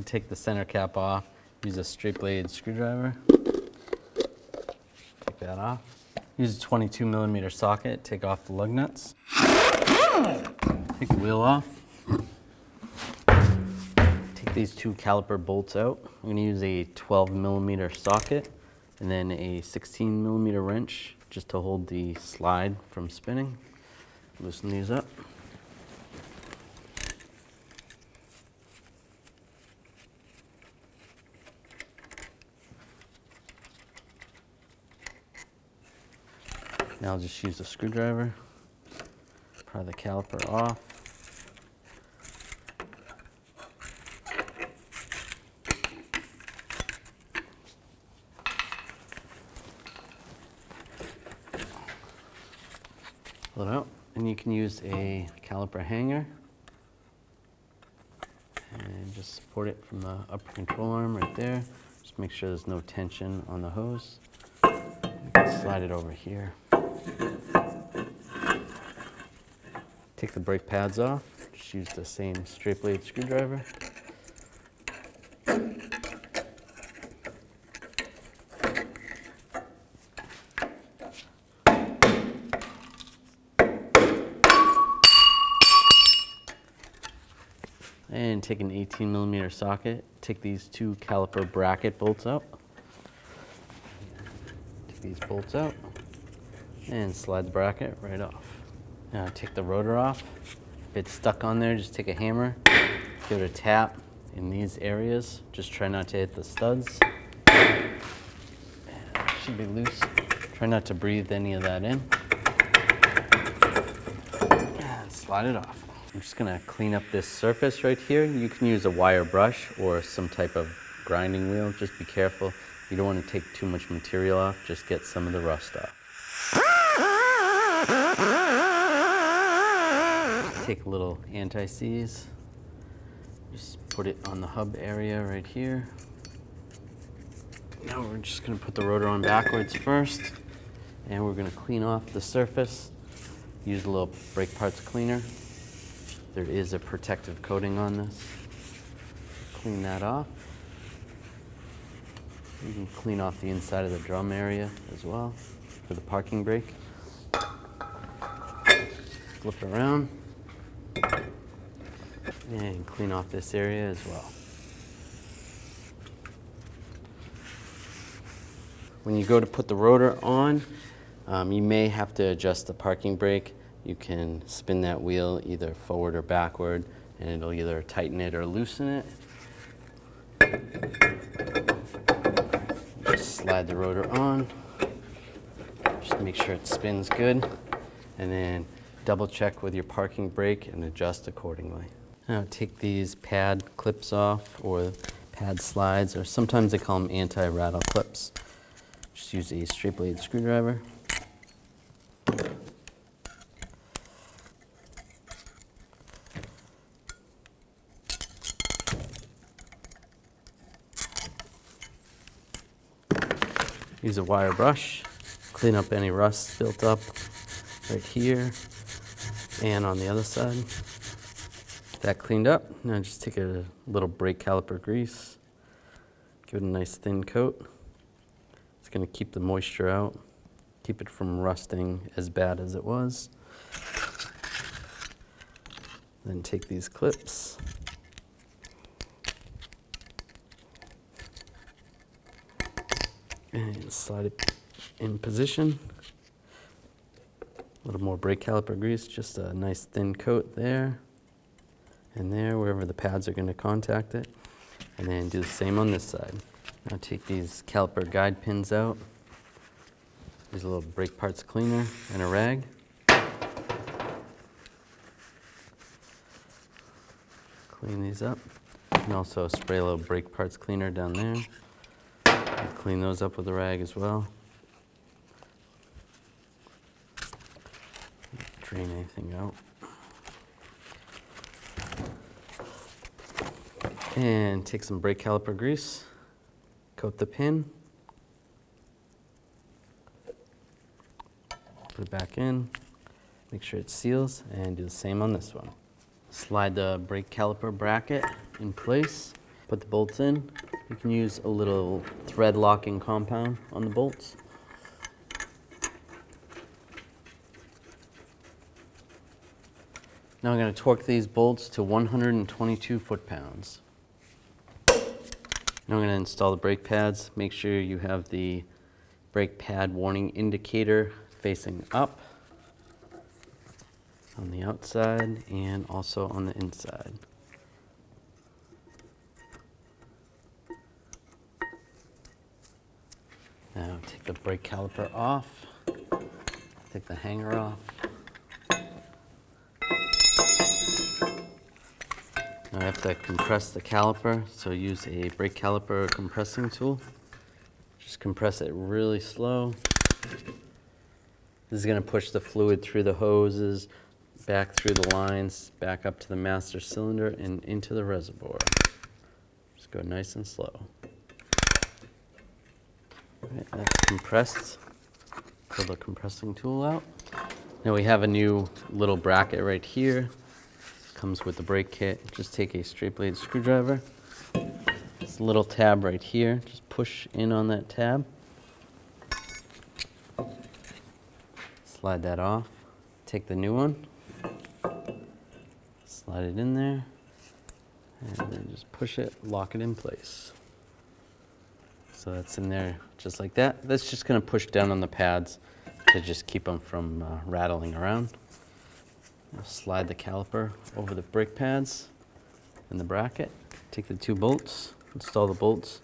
take the center cap off, use a straight blade screwdriver. Take that off. Use a 22mm socket, take off the lug nuts. Take the wheel off. Take these two caliper bolts out. I'm gonna use a 12mm socket and then a 16mm wrench just to hold the slide from spinning. Loosen these up. Now I'll just use a screwdriver, pry the caliper off. Pull it out, and you can use a caliper hanger and just support it from the upper control arm right there. Just make sure there's no tension on the hose. You can slide it over here. Take the brake pads off, just use the same straight blade screwdriver. And take an 18mm socket, take these two caliper bracket bolts out. Take these bolts out and slide the bracket right off. Now take the rotor off. If it's stuck on there, just take a hammer, give it a tap in these areas. Just try not to hit the studs. And it should be loose. Try not to breathe any of that in. And slide it off. I'm just gonna clean up this surface right here. You can use a wire brush or some type of grinding wheel. Just be careful. You don't want to take too much material off. Just get some of the rust off. Take a little anti-seize, just put it on the hub area right here. Now we're just going to put the rotor on backwards first, and we're going to clean off the surface. Use a little brake parts cleaner. There is a protective coating on this. Clean that off. You can clean off the inside of the drum area as well for the parking brake. Flip it around. And clean off this area as well. When you go to put the rotor on, you may have to adjust the parking brake. You can spin that wheel either forward or backward, and it'll either tighten it or loosen it. Just slide the rotor on. Just make sure it spins good, and then double check with your parking brake and adjust accordingly. Now take these pad clips off, or pad slides, or sometimes they call them anti-rattle clips. Just use a straight blade screwdriver. Use a wire brush, clean up any rust built up right here and on the other side. That cleaned up. Now just take a little brake caliper grease, give it a nice thin coat. It's going to keep the moisture out, keep it from rusting as bad as it was. Then take these clips, and slide it in position. A little more brake caliper grease, just a nice thin coat there and there, wherever the pads are going to contact it. And then do the same on this side. Now take these caliper guide pins out. Use a little brake parts cleaner and a rag. Clean these up. And also spray a little brake parts cleaner down there. And clean those up with a rag as well. Drain anything out. And take some brake caliper grease, coat the pin, put it back in, make sure it seals, and do the same on this one. Slide the brake caliper bracket in place. Put the bolts in. You can use a little thread locking compound on the bolts. Now I'm going to torque these bolts to 122 foot-pounds. Now I'm going to install the brake pads. Make sure you have the brake pad warning indicator facing up on the outside and also on the inside. Now take the brake caliper off, take the hanger off. Now I have to compress the caliper, so use a brake caliper compressing tool. Just compress it really slow. This is going to push the fluid through the hoses, back through the lines, back up to the master cylinder and into the reservoir. Just go nice and slow. All right, that's compressed. Pull the compressing tool out. Now we have a new little bracket right here. Comes with the brake kit. Just take a straight blade screwdriver. This little tab right here. Just push in on that tab. Slide that off. Take the new one. Slide it in there. And then just push it, lock it in place. So that's in there just like that. That's just going to push down on the pads to just keep them from rattling around. Now slide the caliper over the brake pads and the bracket. Take the two bolts, install the bolts.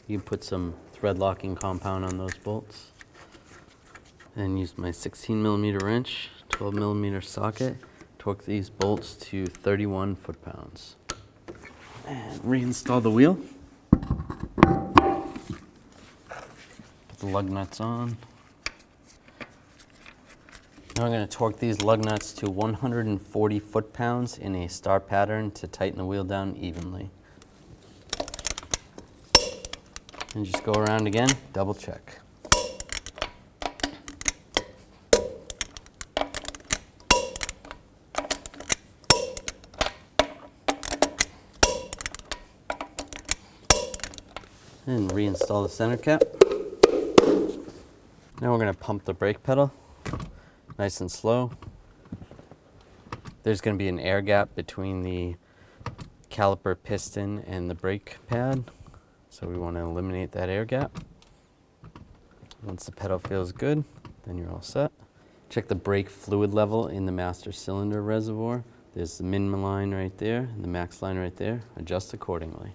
You can put some thread locking compound on those bolts. And use my 16mm wrench, 12mm socket. Torque these bolts to 31 foot-pounds. And reinstall the wheel. Put the lug nuts on. Now I'm going to torque these lug nuts to 140 foot-pounds in a star pattern to tighten the wheel down evenly. And just go around again, double check. And reinstall the center cap. Now we're going to pump the brake pedal. Nice and slow. There's going to be an air gap between the caliper piston and the brake pad, so we want to eliminate that air gap. Once the pedal feels good, then you're all set. Check the brake fluid level in the master cylinder reservoir. There's the min line right there and the max line right there. Adjust accordingly.